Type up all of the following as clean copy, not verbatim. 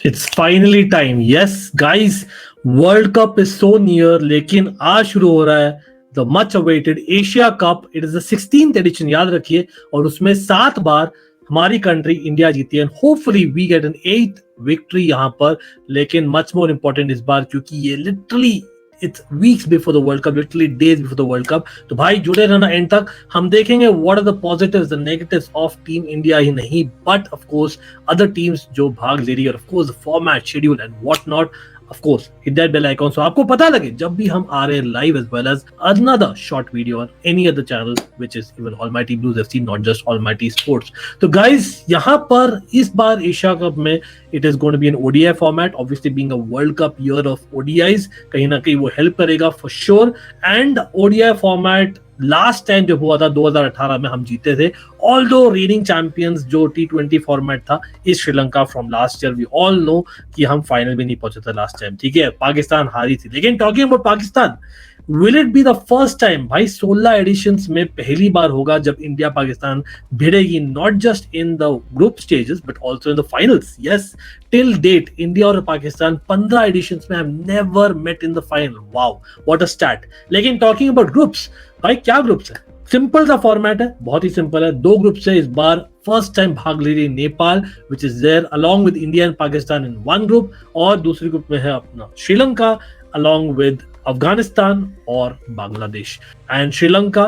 It's finally time. Yes, guys, World Cup is so near. लेकिन आज शुरू हो रहा है the much awaited Asia Cup. It is the 16th edition. याद रखिए, और उसमें 7 बार हमारी कंट्री इंडिया जीती है. And hopefully we get an 8th victory यहाँ पर. लेकिन much more important इस बार, क्योंकि ये literally it's weeks before the World Cup, literally days before the World Cup. तो भाई जुड़े रहना एंड तक. हम देखेंगे what are the positives, the negatives of Team India ही नहीं, but of course other teams जो भाग ले रही है, of course the format, schedule and what not. Of course, hit that bell icon so आपको पता लगे जब भी हम आ रहे हैं live, as well as another short video on any other channel which is even Almighty Blues FC, not just Almighty Sports. तो guys, यहाँ पर इस बार एशिया कप में it is going to be an ODI format, obviously being a World Cup year of ODIs, कहीं ना कहीं वो help करेगा for sure. And ODI format last time जब हुआ था 2018 में हम जीते थे. ऑल्दो रेनिंग चैंपियंस जो T20 फॉर्मेट था इस Sri Lanka from last year, we all know कि हम फाइनल भी नहीं पहुंचे थे लास्ट टाइम. ठीक है, पाकिस्तान हारी थी. लेकिन talking about Pakistan, will it be the first time? भाई 16 एडिशंस में पहली बार होगा जब इंडिया पाकिस्तान भिड़ेगी, not just in the group stages but also in the finals. Yes, till date India और पाकिस्तान 15 एडिशंस में have never met in the final. Wow, what a stat. लेकिन टॉकिंग अबाउट ग्रुप्स, भाई क्या ग्रुप्स है? Simple सा format है, बहुत ही simple है. 2 ग्रुप से इस बार फर्स्ट टाइम भाग ले रही है Nepal, which is there along with India and Pakistan in one group, और दूसरी ग्रुप में है अपना श्रीलंका अलॉन्ग विद अफगानिस्तान और बांग्लादेश. एंड श्रीलंका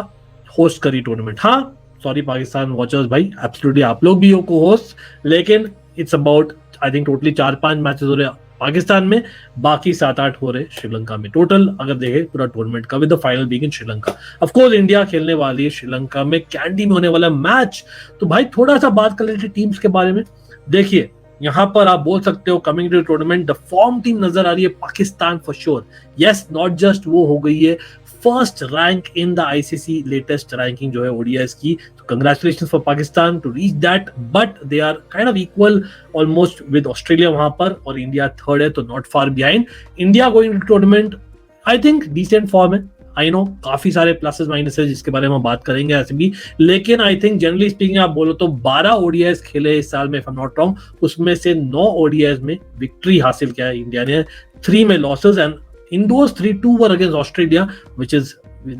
होस्ट करी टूर्नामेंट. हाँ, सॉरी पाकिस्तान वॉचर्स भाई, एब्सोल्युटली आप लोग भी हो को होस्ट, लेकिन it's about I think totally 4-5 matches हो रहे हैं पाकिस्तान में, बाकी 7-8 हो रहे श्रीलंका में. टोटल अगर देखें पूरा टूर्नामेंट का, with the final being in Sri Lanka. Of course India खेलने वाली है श्रीलंका में, कैंडी में होने वाला मैच. तो भाई थोड़ा सा बात कर लेते टीम्स के बारे में. देखिए, यहां पर आप बोल सकते हो coming to tournament the form team नजर आ रही है Pakistan for sure. Yes, not just वो हो गई है first rank in the ICC latest ranking जो है ओडीआईस की. तो congratulations for Pakistan to reach that, but they are kind of equal almost with Australia वहां पर, और इंडिया थर्ड है, तो not far behind. India going to tournament I think decent form है. आई नो काफी सारे प्लसेस माइनसेस जिसके बारे में हम बात करेंगे ऐसे भी, लेकिन आई थिंक जनरली स्पीकिंग आप बोलो तो 12 ओडीआईस खेले इस साल में, if I am not wrong. उसमें से 9 ओडीआईस में विक्ट्री हासिल किया है इंडिया ने, 3 में losses, and in those 3, 2 were against Australia, which is,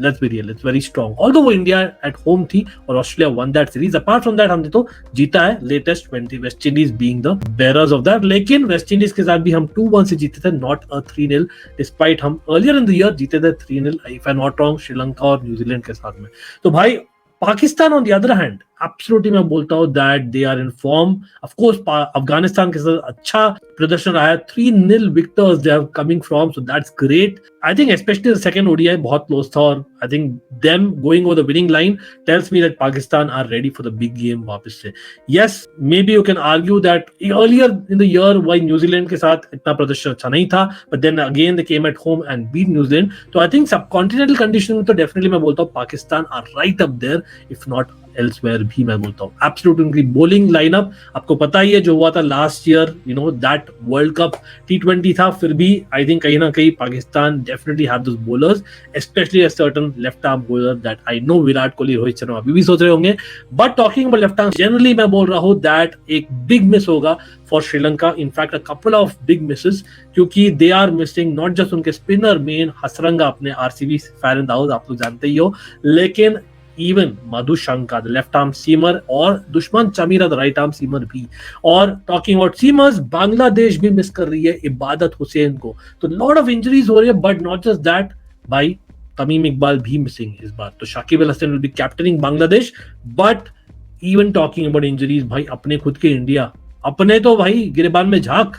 let's be real, it's very strong. Although वो India at home थी और Australia won that series. Apart from that हमने तो जीता है latest 20, West Indies being the bearers of that. लेकिन West Indies के साथ भी हम 2-1 से जीते थे, not a 3-0, despite हम earlier in the year जीते थे 3-0, if I'm not wrong, Sri Lanka और न्यूजीलैंड के साथ में. तो भाई Pakistan on the other hand, absolutely मैं बोलता हूँ that they are in form. Of course Afghanistan के साथ अच्छा प्रदर्शन रहा है, 3-0 victors they are coming from, so that's great. I think especially the second ODI बहुत close था, और I think them going over the winning line tells me that Pakistan are ready for the big game वापस से. Yes, maybe you can argue that earlier in the year why New Zealand के साथ इतना प्रदर्शन अच्छा नहीं था, but then again they came at home and beat New Zealand. तो I think subcontinental condition में तो definitely मैं बोलता हूँ Pakistan are right up there, if not elsewhere भी मैं बोलता हूँ. एब्सोल्यूट उनकी बॉलिंग लाइनअप आपको पता ही है जो हुआ था last year, you know that world cup T20 था, फिर भी आई थिंक कहीं ना कहीं Pakistan definitely have those bowlers, specially a certain left arm bowler that I know Virat Kohli, Rohit Sharma अभी भी सोच रहे होंगे. But talking about left arm generally मैं बोल रहा हूँ दैट एक बिग मिस होगा for Sri Lanka, in fact a couple of big Mrs, क्योंकि they are missing not just उनके स्पिनर मेन हसरंगा अपने आरसीबी फैरन दाऊद, आप लोग जानते ही हो, लेकिन even Madhushanka, the left arm seamer, और दुश्मन Chameera the right arm seamer भी. और talking about seamers, बांग्लादेश भी मिस कर रही है इबादत हुसैन को. तो lot of injuries हो रही है, but not just that, भाई तमीम इकबाल भी मिसिंग इस बार. तो Shakib Al Hasan will be captaining Bangladesh. but even talking about injuries, भाई अपने खुद के इंडिया, अपने तो भाई गिरेबान में झांक.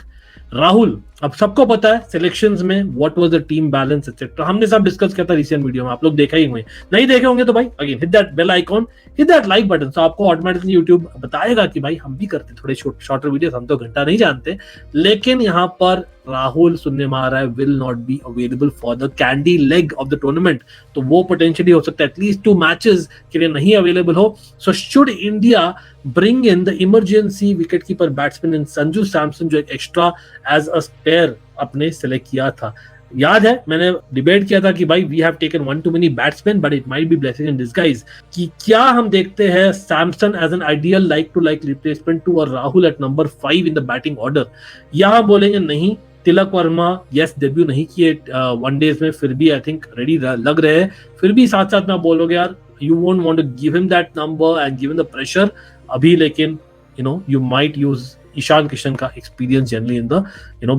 राहुल, अब सबको पता है सिलेक्शंस में what was the team balance etcetera, हमने सब डिस्कस किया था रिसेंट वीडियो में, आप लोग देखा ही होंगे. नहीं देखे होंगे तो भाई again hit that bell icon, hit that like button, तो आपको ऑटोमेटिकली यूट्यूब बताएगा कि भाई हम भी करते थोड़े शॉर्टर वीडियोस, हम तो घंटा नहीं जानते. लेकिन यहाँ पर राहुल सुनने में आ रहा है will not be available for the candy leg of the tournament, तो वो पोटेंशियली हो सकता है एटलीस्ट 2 मैचेस के लिए नहीं अवेलेबल हो. So should India bring in the emergency wicket keeper batsman इन संजू सैमसन, जो एक एक्स्ट्रा एज अ स्पेयर अपने सेलेक्ट किया था. याद है मैंने डिबेट किया था कि भाई we have taken one too many batsman but it might be blessing in disguise, कि क्या हम देखते हैं Samson as an ideal like to like replacement to Rahul at number 5 in the batting order, या हम बोलेंगे नहीं तिलक वर्मा यस डेब्यू नहीं किए वनडेज में, फिर भी आई थिंक रेडी लग रहे हैं, फिर भी साथ साथ में आप बोलोगे यार you won't want to give him that number and give him the pressure अभी, लेकिन you might use Ishan Kishan का experience generally in the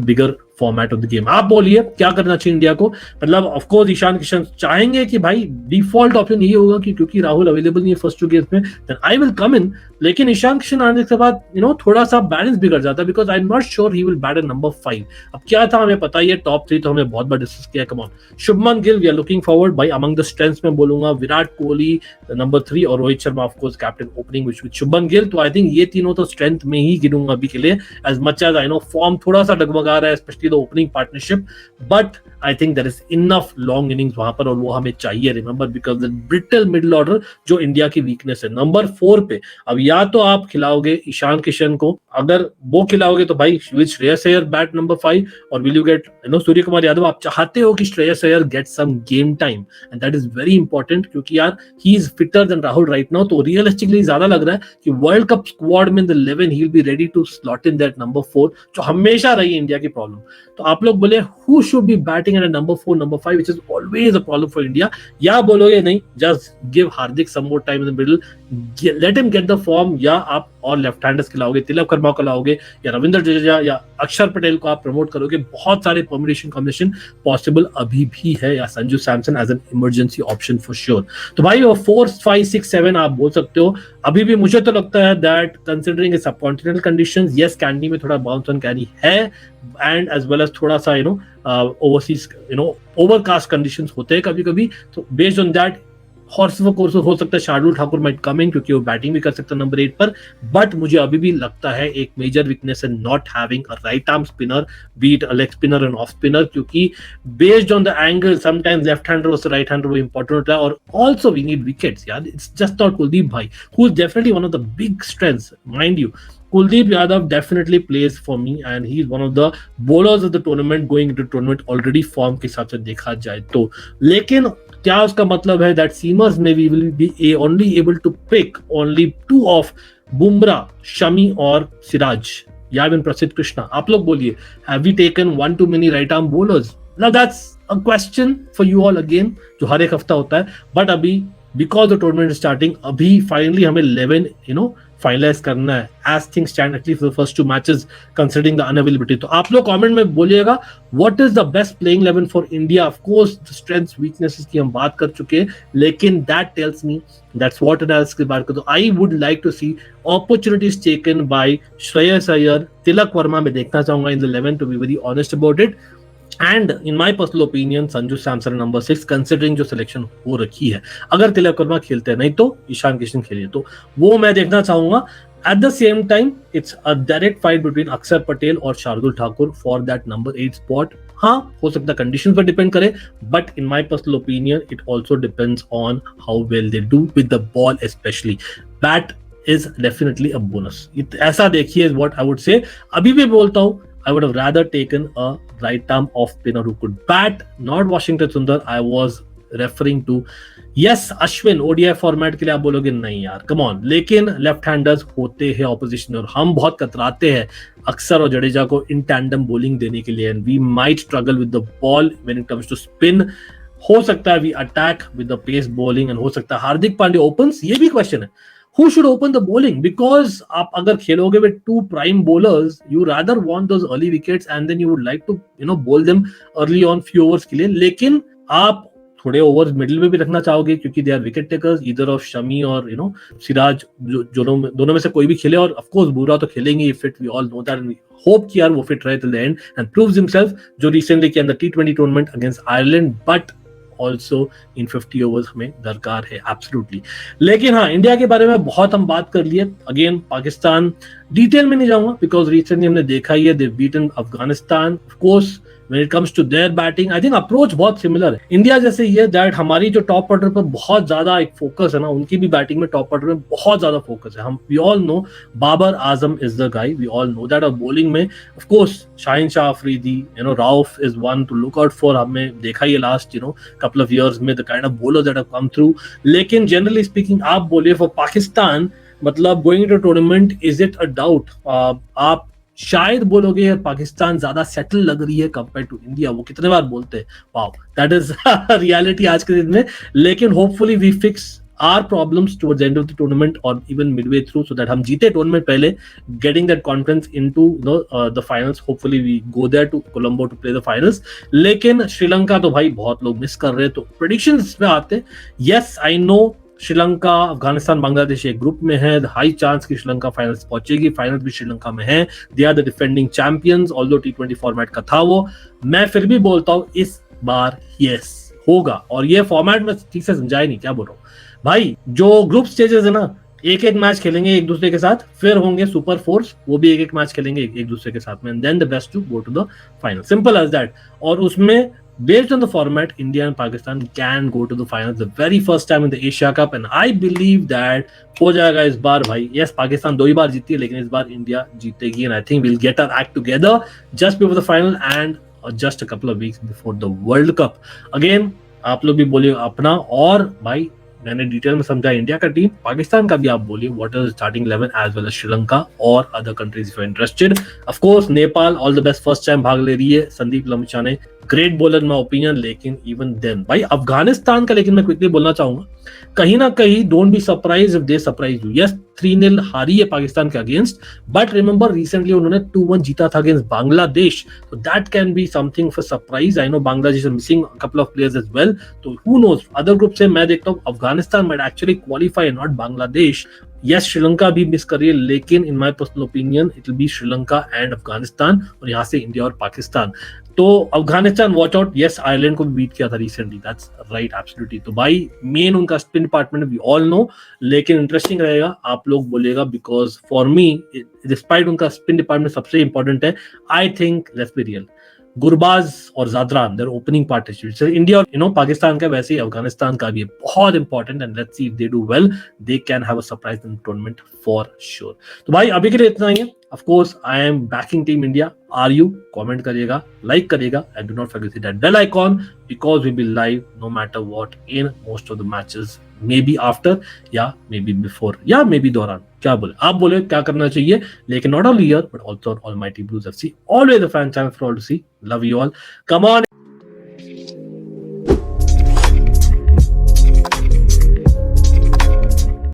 bigger format of the game. आप बोलिए क्या करना चाहिए इंडिया को? मतलब ऑफ कोर्स ईशान किशन चाहेंगे कि भाई डिफॉल्ट ऑप्शन ये होगा कि क्योंकि राहुल अवेलेबल नहीं है फर्स्ट 2 गेम्स में देन आई विल कम इन, लेकिन ईशान किशन आने के बाद थोड़ा सा बैलेंस बिगड़ जाता है because I am not sure he will bat at number 5। अब क्या था हमें पता ही है, टॉप 3 तो हमने बहुत बार डिस्कस किया। Come on, Shubman Gill we are looking forward भाई अमंग द स्ट्रेंथ्स में बोलूंगा विराट कोहली नंबर 3 और Rohit Sharma of course captain opening which Shubman Gill, तो आई थिंक ये तीनों तो स्ट्रेंथ में ही गिनूंगा अभी के लिए, as much as I know form थोड़ा सा डगमगा रहा है specially the opening partnership, but I think there is enough long innings वहां पर और वो हमें चाहिए, remember because the brittle middle order जो इंडिया की वीकनेस है। नंबर 4 पे अब या तो आप खिलाओगे ईशान किशन को, अगर वो खिलाओगे तो भाई will Shreyas Iyer bat number 5 और will you get Surya Kumar Yadav? आप चाहते हो कि Shreyas Iyer get some game time and that is very important क्योंकि यार he is fitter than Rahul right now, तो रियलिस्टिकली ज्यादा लग रहा है कि वर्ल्ड कप स्क्वाड में in the 11 he will be ready to slot in that number 4 जो हमेशा रही इंडिया की प्रॉब्लम। तो आप लोग बोले who should be batting at number 4 number 5 which is always a problem for India, या बोलोगे नहीं just give Hardik some more time in the middle, let him get the form, या आप और लेफ्ट हैंडर्स खिलाओगे, तिलक वर्मा को लाओगे या रविंद्र जडेजा या अक्षर पटेल को आप प्रमोट करोगे, बहुत सारे परम्यूटेशन कॉम्बिनेशन पॉसिबल अभी भी है, या Sanju Samson as an emergency option for sure. तो भाई वो 4 5 6 7 आप बोल सकते हो। अभी भी मुझे तो लगता है दैट कंसिडरिंग सब कॉन्टिनेंटल कंडीशंस यस कैंडी में थोड़ा बाउंस ऑन कैरी है एंड एज वेल एज थोड़ा सा ओवरसीज ओवरकास्ट कंडीशंस होते हैं कभी कभी, तो based on that horse course हो सकता है शार्दुल ठाकुर माइट कम इन क्योंकि वो बैटिंग भी कर सकता है नंबर 8 पर, बट मुझे अभी भी लगता है एक मेजर वीकनेस है not having a right arm spinner, be it a leg spinner and off spinner, क्योंकि based on the angle sometimes left hander versus right hander वो इंपॉर्टेंट होता है, और आल्सो वी नीड विकेट्स यार, इट्स जस्ट नॉट कुलदीप भाई who is definitely one of the big strengths mind you. Kuldeep Yadav definitely plays for me and he is one of the bowlers of the tournament going into tournament already form के हिसाब से देखा जाए तो, लेकिन क्या उसका मतलब है that seamers maybe will be only able to pick only 2 of Bumrah, Shami और सिराज या इवन प्रसिद्ध कृष्णा? आप लोग बोलिए have we taken one too many right arm bowlers? Now that's a question for you all again जो हर एक हफ्ता होता है, बट अभी because the tournament is starting अभी finally हमें 11 फाइनलाइज करना है as things stand at least for the first 2 matches considering the unavailability। तो आप लोग कमेंट में बोलिएगा what is the best playing 11 for India? Of course the strengths weaknesses की हम बात कर चुके हैं, लेकिन that tells me that's what analysis की बात करो तो I would like to see opportunities taken by Shreyas Iyer, Tilak Varma में देखना चाहूंगा in the 11 to be very honest about it, and in my personal opinion Sanju Samson number 6 considering जो सिलेक्शन हो रखी है, अगर तिलक वर्मा खेलते हैं नहीं तो ईशान किशन खेलिए, तो वो मैं देखना चाहूंगा। At the same time it's a direct fight between अक्षर पटेल और Shardul Thakur for that number 8 spot. हाँ हो सकता है कंडीशन पर डिपेंड करे, but in my personal opinion it also depends on how well they do with the ball, specially bat is definitely a bonus. ऐसा देखिए व्हाट आई वुड से, अभी भी बोलता हूँ I would have rather taken a right arm off spinner who could bat, not Washington Sundar. I was referring to yes Ashwin ODI format के लिए। आप बोलोगे नहीं यार कम ऑन, लेकिन लेफ्ट हैंडर्स होते हैं ऑपोजिशन और हम बहुत कतराते हैं अक्सर और जडेजा को इन टैंडम बॉलिंग देने के लिए, and we might struggle with the ball when it comes to spin. हो सकता है we attack with the pace bowling and हो सकता है हार्दिक पांड्या ओपन्स, ये भी क्वेश्चन है who should open the bowling, because आप अगर खेलोगे with 2 prime bowlers you rather want those early wickets and then you would like to bowl them early on few overs के लिए, लेकिन आप थोड़े ओवर्स मिडिल में भी रखना चाहोगे क्योंकि they are wicket takers either of Shami और सिराज, दोनों में से कोई भी खेले, और ऑफ कोर्स बुमराह तो खेलेंगे fit, we all know that and we hope कि यार वो फिट रहे till the end and proves himself जो रिसेंटली किया in the T20 tournament against Ireland, but also in 50 overs हमें दरकार है एब्सोल्युटली। लेकिन हाँ इंडिया के बारे में बहुत हम बात कर लिए, अगेन पाकिस्तान डिटेल में नहीं जाऊंगा बिकॉज रिसेंटली हमने देखा ही है they beaten Afghanistan. Of course when it comes to their batting, I think approach बहुत सिमिलर है। इंडिया जैसे ये दैट हमारी जो टॉप ऑर्डर पर बहुत ज्यादा एक फोकस है ना, उनकी भी बैटिंग में टॉप ऑर्डर में बहुत ज्यादा फोकस है। हम we all know Babar Azam is the guy, we all know that. और बॉलिंग में of course Shaheen Shah Afridi, Rauf is one to look out for. हमने देखा ही लास्ट कपल ऑफ इयर्स में the kind of bowlers that have come through. लेकिन generally speaking आप बोलिए for Pakistan, मतलब going to tournament, is it a doubt? आप शायद बोलोगे यार पाकिस्तान ज्यादा सेटल लग रही है कंपेयर टू इंडिया, वो कितने बार बोलते हैं, वाओ दैट इज रियलिटी आज के दिन में। लेकिन hopefully we fix our problems towards the end of the tournament और even midway through, so that हम जीते टूर्नामेंट पहले, getting that confidence into the finals. Hopefully we go there to Colombo to play the finals. लेकिन श्रीलंका तो भाई बहुत लोग miss कर रहे हैं, तो प्रेडिक्शंस पे आते हैं। Yes I know Sri Lanka, Afghanistan, Bangladesh एक ग्रुप में है, हाई चांस की श्रीलंका फाइनल्स पहुंचेगी। फाइनल्स भी श्रीलंका में है, they are the defending champions, although T20 format का था वो। मैं फिर भी बोलता हूं इस बार यस होगा। और ये फॉर्मेट में ठीक से समझाया नहीं, क्या बोल रहा हूं भाई। जो ग्रुप स्टेजेस है ना, एक एक मैच खेलेंगे एक दूसरे के साथ, फिर होंगे सुपर फोर्स, वो भी एक एक मैच खेलेंगे एक दूसरे के साथ में, then the best two go to the final, simple as that. और उसमें based on the format, India and Pakistan can go to the finals the very first time in the Asia Cup, and I believe that हो जाएगा इस बार भाई। yes, Pakistan 2 ही बार जीती है, लेकिन इस बार इंडिया जीतेगी, and I think we'll get our act together just before the final and just a couple of weeks before the World Cup. Again, आप लोग भी बोलिए अपना, और भाई मैंने डिटेल में समझा इंडिया का टीम, पाकिस्तान का भी आप बोलिए what is starting 11 as well as Sri Lanka और other countries if you are interested. Of course Nepal all the best, first time भाग ले रही है। Sandeep Lamichhane great bowler my opinion, लेकिन इवन देन भाई अफगानिस्तान का, लेकिन मैं क्विकली बोलना चाहूंगा कहीं ना कहीं don't be surprise if they surprise you. Yes 3-0 हारी है पाकिस्तान के अगेंस्ट, बट रिमेंबर रिसेंटली उन्होंने 2-1 जीता था अगेंस्ट बांग्लादेश, तो that can be something for surprise. I know Bangladesh are missing a couple of players as well, तो हु नोज। अदर ग्रुप से मैं देखता हूँ Afghanistan might actually qualify, not Bangladesh. Yes Sri Lanka भी मिस कर रही है, लेकिन in my personal opinion it will be Sri Lanka and Afghanistan, और यहाँ से इंडिया और पाकिस्तान। तो Afghanistan watch out. Yes Ireland को भी बीट किया था रिसेंटली, दैट्स राइट एब्सोल्युटली। तो भाई मेन उनका spin department we all know, लेकिन इंटरेस्टिंग रहेगा आप लोग बोलिएगा, बिकॉज फॉर मी डिस्पाइट उनका स्पिन डिपार्टमेंट सबसे इंपॉर्टेंट है। I think let's be real, Gurbaz और Zadran their opening partnership, India और पाकिस्तान का, वैसे ही अफगानिस्तान का भी है बहुत important, and let's see if they do well, they can have a surprise in tournament for sure. तो भाई अभी के लिए इतना ही है। Of course I am backing team India, are you? Comment करिएगा, लाइक करिएगा, and do not forget that bell icon, because we will live no matter what in most of the matches, maybe after या may be before या may be दौरान। क्या बोले आप, बोले क्या करना चाहिए। लेकिन not only here but also on almighty blues FC, always a fan channel for all to see. Love you all, come on.